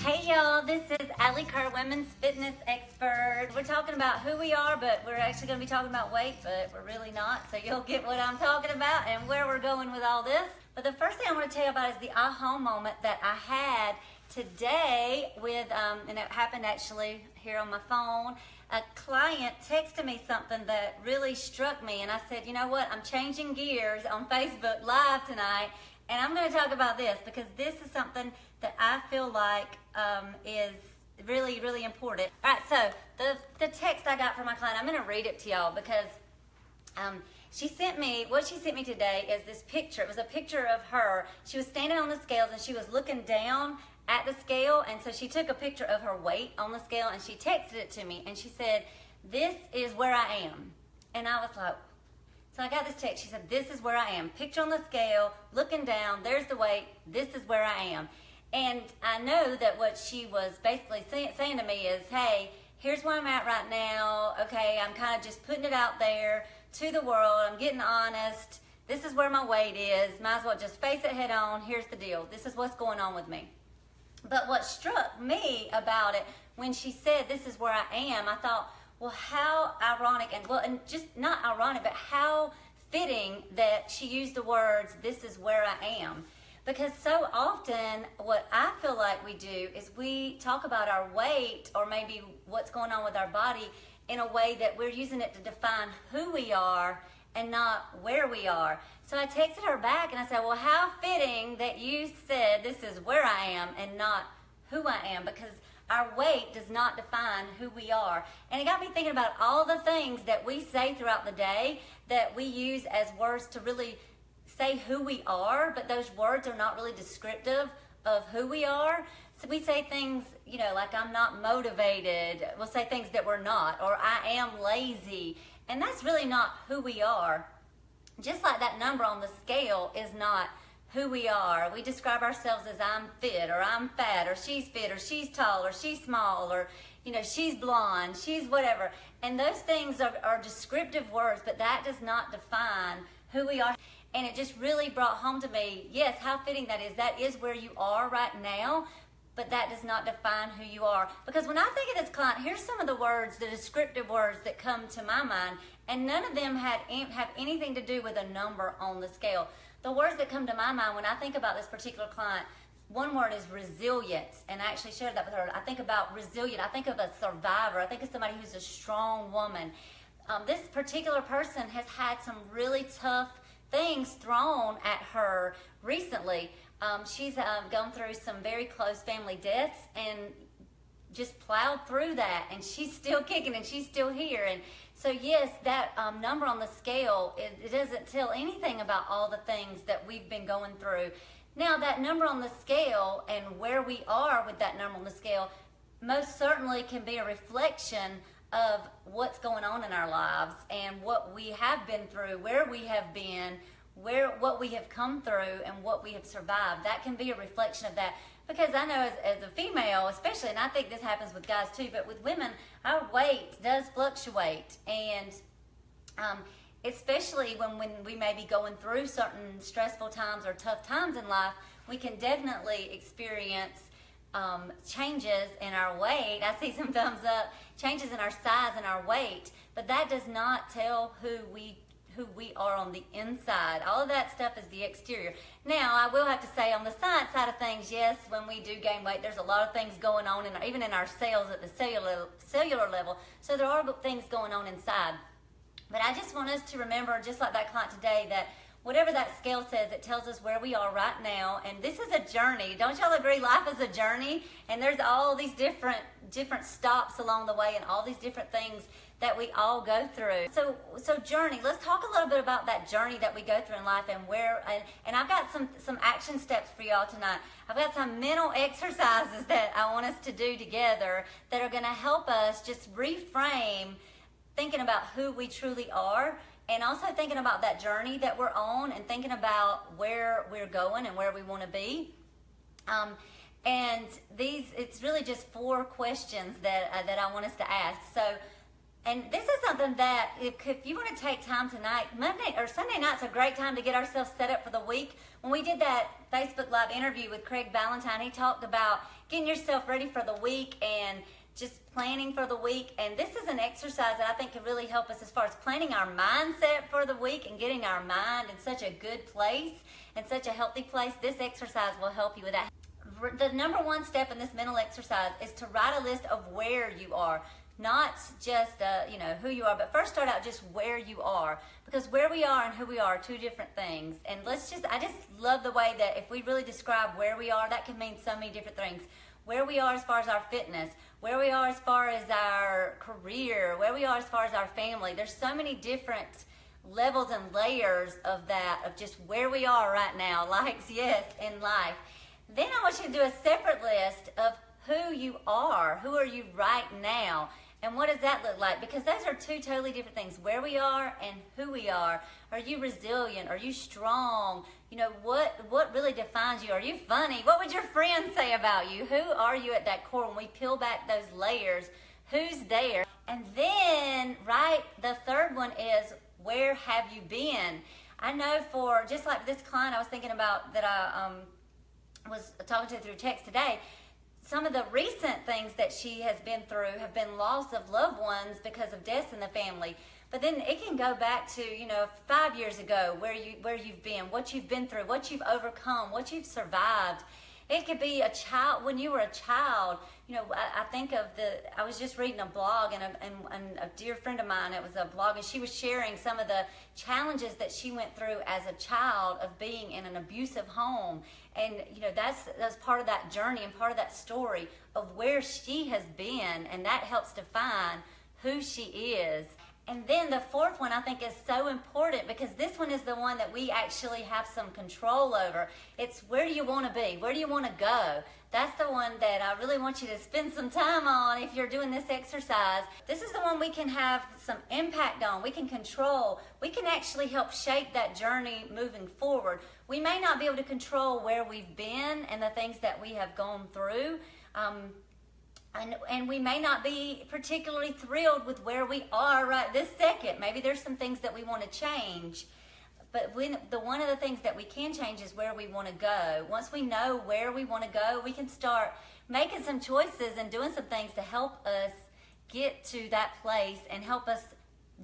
Hey y'all, this is Alli, Kerr, women's fitness expert. We're talking about who we are, but we're actually going to be talking about weight, but we're really not. So you'll get what I'm talking about and where we're going with all this. But the first thing I want to tell you about is the aha moment that I had today with, and it happened actually here on my phone. A client texted me something that really struck me, and I said, you know what, I'm changing gears on Facebook Live tonight, and I'm going to talk about this because this is something that I feel like is really, really important. All right, so the text I got from my client, I'm going to read it to y'all because what she sent me today is this picture. It was a picture of her. She was standing on the scales and she was looking down at the scale, and so she took a picture of her weight on the scale and she texted it to me, and she said, "This is where I am." And I was like, so I got this text. She said, "This is where I am. Picture on the scale, looking down, there's the weight, this is where I am." And I know that what she was basically saying to me is, hey, here's where I'm at right now. Okay, I'm kind of just putting it out there to the world. I'm getting honest. This is where my weight is. Might as well just face it head on. Here's the deal. This is what's going on with me. But what struck me about it, when she said, "This is where I am," I thought, well, how ironic, and just not ironic, but how fitting that she used the words, "This is where I am." Because so often what I feel like we do is we talk about our weight or maybe what's going on with our body in a way that we're using it to define who we are and not where we are. So I texted her back and I said, well, how fitting that you said this is where I am and not who I am, because our weight does not define who we are. And it got me thinking about all the things that we say throughout the day that we use as words to really say who we are, but those words are not really descriptive of who we are. So we say things, like I'm not motivated. We'll say things that we're not, or I am lazy. And that's really not who we are. Just like that number on the scale is not who we are. We describe ourselves as I'm fit, or I'm fat, or she's fit, or she's tall, or she's small, or she's blonde, she's whatever. And those things are descriptive words, but that does not define who we are. And it just really brought home to me, yes, how fitting that is. That is where you are right now, but that does not define who you are. Because when I think of this client, here's some of the words, the descriptive words that come to my mind, and none of them have anything to do with a number on the scale. The words that come to my mind when I think about this particular client, one word is resilience, and I actually shared that with her. I think about resilient. I think of a survivor. I think of somebody who's a strong woman. This particular person has had some really tough things thrown at her recently. She's gone through some very close family deaths and just plowed through that, and she's still kicking and she's still here. And so yes, that number on the scale, it doesn't tell anything about all the things that we've been going through. Now that number on the scale and where we are with that number on the scale most certainly can be a reflection of what's going on in our lives and what we have been through, where we have been, what we have come through, and what we have survived. That can be a reflection of that. Because I know as a female especially, and I think this happens with guys too, but with women, our weight does fluctuate. And especially when we may be going through certain stressful times or tough times in life, we can definitely experience changes in our weight. I see some thumbs up. Changes in our size and our weight, but that does not tell who we are on the inside. All of that stuff is the exterior. Now, I will have to say, on the science side of things, yes, when we do gain weight, there's a lot of things going on, even in our cells at the cellular level. So there are things going on inside. But I just want us to remember, just like that client today, that whatever that scale says, it tells us where we are right now. And this is a journey. Don't y'all agree? Life is a journey, and there's all these different stops along the way and all these different things that we all go through. So journey, let's talk a little bit about that journey that we go through in life, and and I've got some action steps for y'all tonight. I've got some mental exercises that I want us to do together that are gonna help us just reframe thinking about who we truly are, and also thinking about that journey that we're on, and thinking about where we're going and where we want to be. And it's really just 4 questions that I want us to ask. So, And this is something that if you want to take time tonight, Monday or Sunday night's a great time to get ourselves set up for the week. When we did that Facebook Live interview with Craig Valentine, he talked about getting yourself ready for the week and just planning for the week. And this is an exercise that I think can really help us as far as planning our mindset for the week and getting our mind in such a good place and such a healthy place. This exercise will help you with that. The number one step in this mental exercise is to write a list of where you are. Not just who you are, but first start out just where you are, because where we are and who we are two different things. And I just love the way that if we really describe where we are, that can mean so many different things. Where we are as far as our fitness, where we are as far as our career, where we are as far as our family. There's so many different levels and layers of that, of just where we are right now, likes, yes, in life. Then I want you to do a separate list of who you are. Who are you right now? And what does that look like? Because those are two totally different things. Where we are and who we are. Are you resilient? Are you strong? What really defines you? Are you funny? What would your friends say about you? Who are you at that core? When we peel back those layers, who's there? And then, the third one is, where have you been? I know for, just like this client I was thinking about that I was talking to through text today, some of the recent things that she has been through have been loss of loved ones because of deaths in the family. But then it can go back to, 5 years ago, where you've been, what you've been through, what you've overcome, what you've survived. It could be a child, when you were a child. I think of I was just reading a blog, and a dear friend of mine, it was a blog, and she was sharing some of the challenges that she went through as a child of being in an abusive home. And, that's part of that journey and part of that story of where she has been, and that helps define who she is. And then the fourth one I think is so important, because this one is the one that we actually have some control over. It's, where do you want to be? Where do you want to go? That's the one that I really want you to spend some time on if you're doing this exercise. This is the one we can have some impact on. We can control. We can actually help shape that journey moving forward. We may not be able to control where we've been and the things that we have gone through. And we may not be particularly thrilled with where we are right this second. Maybe there's some things that we want to change. But one of the things that we can change is where we want to go. Once we know where we want to go, we can start making some choices and doing some things to help us get to that place and help us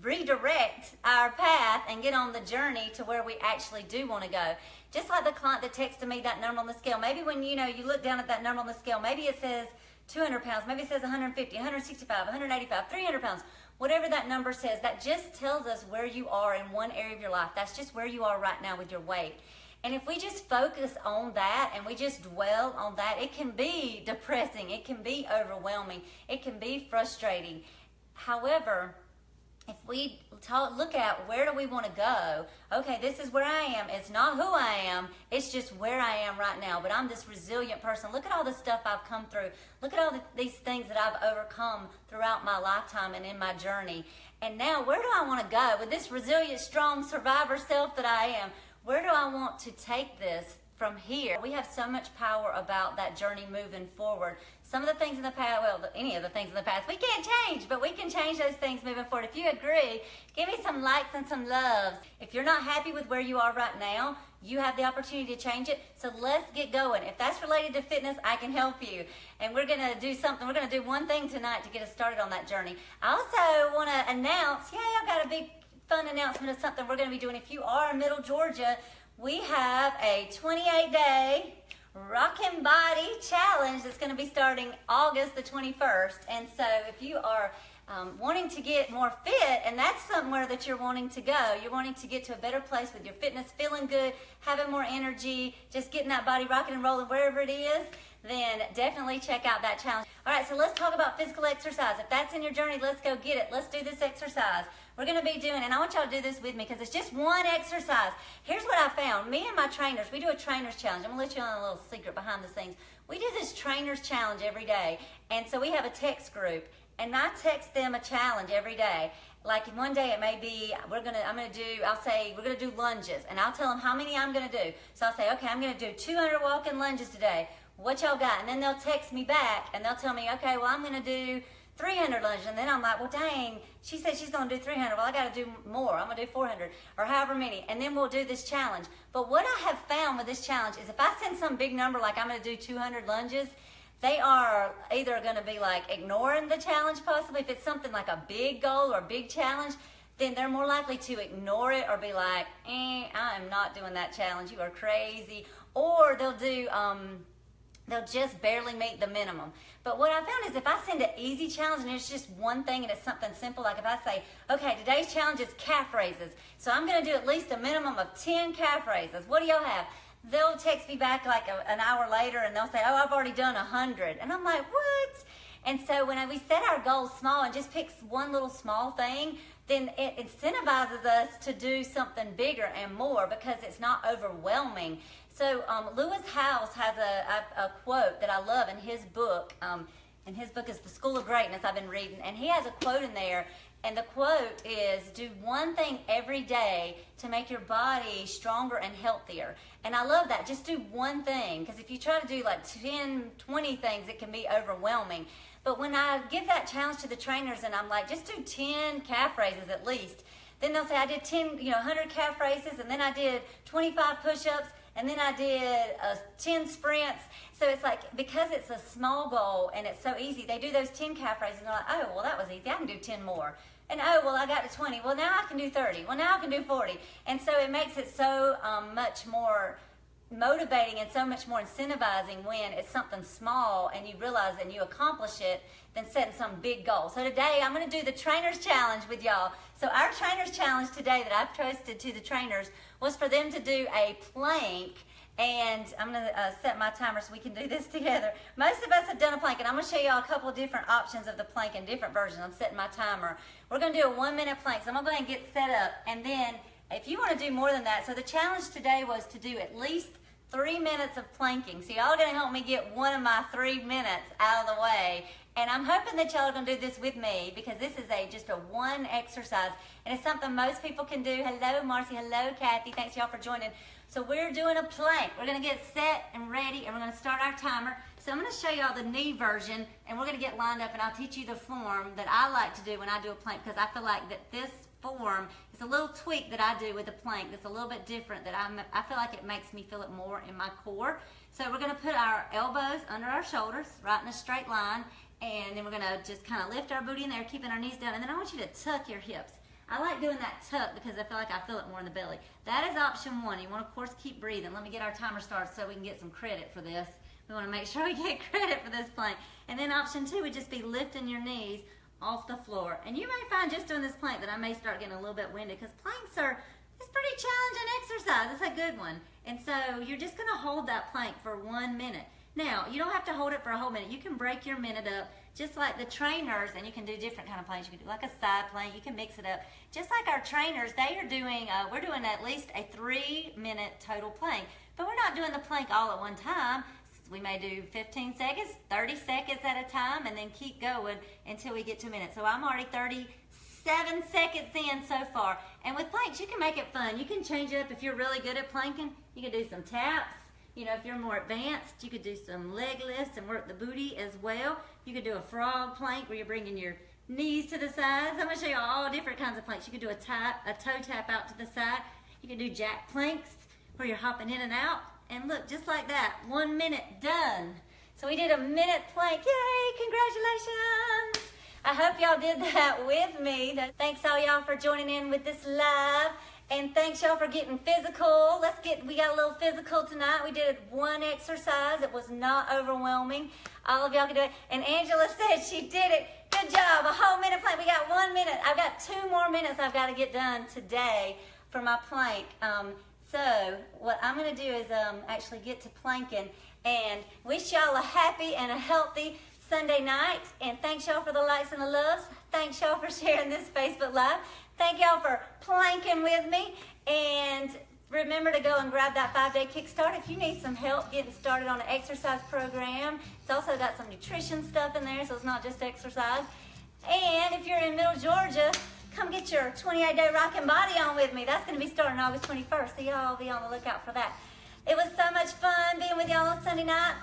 redirect our path and get on the journey to where we actually do want to go. Just like the client that texted me that number on the scale. Maybe when you look down at that number on the scale, maybe it says 200 pounds, maybe it says 150, 165, 185, 300 pounds. Whatever that number says, that just tells us where you are in one area of your life. That's just where you are right now with your weight. And if we just focus on that and we just dwell on that, it can be depressing. It can be overwhelming. It can be frustrating. However, if we look at where do we want to go, okay, this is where I am. It's not who I am. It's just where I am right now. But I'm this resilient person. Look at all the stuff I've come through. Look at all these things that I've overcome throughout my lifetime and in my journey. And now, where do I want to go? With this resilient, strong survivor self that I am, where do I want to take this from here? We have so much power about that journey moving forward. Some of the things in the past, any of the things in the past, we can't change, but we can change those things moving forward. If you agree, give me some likes and some loves. If you're not happy with where you are right now, you have the opportunity to change it. So let's get going. If that's related to fitness, I can help you. And we're going to do something. We're going to do one thing tonight to get us started on that journey. I also want to announce, I've got a big fun announcement of something we're going to be doing. If you are in Middle Georgia, we have a 28-day Rockin' Body Challenge that's going to be starting August the 21st. And so if you are wanting to get more fit, and that's somewhere that you're wanting to go, you're wanting to get to a better place with your fitness, feeling good, having more energy, just getting that body rocking and rolling wherever it is, then definitely check out that challenge. All right, so let's talk about physical exercise. If that's in your journey, let's go get it. Let's do this exercise. We're going to be doing, and I want y'all to do this with me because it's just one exercise. Here's what I found. Me and my trainers, we do a trainers challenge. I'm going to let you on a little secret behind the scenes. We do this trainers challenge every day, and so we have a text group, and I text them a challenge every day. Like one day it may be, I'll say, we're going to do lunges, and I'll tell them how many I'm going to do. So I'll say, okay, I'm going to do 200 walking lunges today. What y'all got? And then they'll text me back, and they'll tell me, okay, well, I'm going to do 300 lunges. And then I'm like, well, dang, she said she's going to do 300. Well, I got to do more. I'm going to do 400 or however many. And then we'll do this challenge. But what I have found with this challenge is if I send some big number, like I'm going to do 200 lunges, they are either going to be like ignoring the challenge possibly. If it's something like a big goal or big challenge, then they're more likely to ignore it or be like, I am not doing that challenge. You are crazy. Or they'll do, they'll just barely meet the minimum. But what I found is if I send an easy challenge and it's just one thing and it's something simple, like if I say, okay, today's challenge is calf raises. So I'm going to do at least a minimum of 10 calf raises. What do y'all have? They'll text me back like an hour later and they'll say, oh, I've already done 100. And I'm like, what? And so when we set our goals small and just pick one little small thing, then it incentivizes us to do something bigger and more because it's not overwhelming. So Lewis Howes has a quote that I love in his book. And his book is The School of Greatness I've been reading. And he has a quote in there. And the quote is, do one thing every day to make your body stronger and healthier. And I love that. Just do one thing. Because if you try to do like 10, 20 things, it can be overwhelming. But when I give that challenge to the trainers and I'm like, just do 10 calf raises at least. Then they'll say, I did 100 calf raises, and then I did 25 push-ups, and then I did 10 sprints. So it's like, because it's a small goal and it's so easy, they do those 10 calf raises and they're like, oh, well, that was easy. I can do 10 more. And oh, well, I got to 20. Well, now I can do 30. Well, now I can do 40. And so it makes it so much more motivating and so much more incentivizing when it's something small and you realize and you accomplish it than setting some big goal. So today I'm going to do the trainers challenge with y'all. So our trainers challenge today that I've posted to the trainers was for them to do a plank, and I'm going to set my timer so we can do this together. Most of us have done a plank, and I'm going to show y'all a couple of different options of the plank in different versions. I'm setting my timer. We're going to do a 1-minute plank, so I'm going to go ahead and get set up, and then if you want to do more than that, so the challenge today was to do at least 3 minutes of planking. So y'all are going to help me get one of my 3 minutes out of the way. And I'm hoping that y'all are going to do this with me because this is just a one exercise. And it's something most people can do. Hello, Marcy. Hello, Kathy. Thanks, y'all, for joining. So we're doing a plank. We're going to get set and ready, and we're going to start our timer. So I'm going to show y'all the knee version, and we're going to get lined up, and I'll teach you the form that I like to do when I do a plank because I feel like that this form is a little tweak that I do with the plank that's a little bit different that I feel like it makes me feel it more in my core. So we're going to put our elbows under our shoulders right in a straight line, and then we're going to just kind of lift our booty in there, keeping our knees down, and then I want you to tuck your hips. I like doing that tuck because I feel like I feel it more in the belly. That is option one. You want to, of course, keep breathing. Let me get our timer started so we can get some credit for this. We want to make sure we get credit for this plank. And then option two would just be lifting your knees off the floor. And you may find just doing this plank that I may start getting a little bit winded because planks it's pretty challenging exercise. It's a good one. And so you're just going to hold that plank for 1 minute. Now, you don't have to hold it for a whole minute. You can break your minute up just like the trainers, and you can do different kind of planks. You can do like a side plank. You can mix it up. Just like our trainers, they are doing, we're doing at least a 3-minute total plank. But we're not doing the plank all at one time. We may do 15 seconds, 30 seconds at a time, and then keep going until we get to a minute. So I'm already 37 seconds in so far. And with planks, you can make it fun. You can change it up if you're really good at planking. You can do some taps. You know, if you're more advanced, you could do some leg lifts and work the booty as well. You could do a frog plank where you're bringing your knees to the sides. I'm going to show you all different kinds of planks. You could do a toe tap out to the side. You can do jack planks where you're hopping in and out. And look, just like that, 1 minute, done. So we did a minute plank. Yay, congratulations. I hope y'all did that with me. Thanks all y'all for joining in with this live. And thanks y'all for getting physical. We got a little physical tonight. We did one exercise. It was not overwhelming. All of y'all can do it. And Angela said she did it. Good job, a whole minute plank. We got 1 minute. I've got 2 more minutes I've got to get done today for my plank. So what I'm going to do is actually get to planking and wish y'all a happy and a healthy Sunday night. And thanks y'all for the likes and the loves. Thanks y'all for sharing this Facebook Live. Thank y'all for planking with me. And remember to go and grab that 5-day kickstart if you need some help getting started on an exercise program. It's also got some nutrition stuff in there, so it's not just exercise. And if you're in Middle Georgia, come get your 28-day rockin' body on with me. That's going to be starting August 21st, so y'all be on the lookout for that. It was so much fun being with y'all on Sunday night.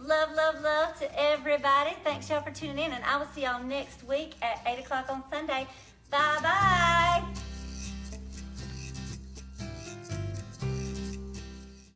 love, love, love to everybody. Thanks y'all for tuning in, and I will see y'all next week at 8 o'clock on Sunday. Bye-bye.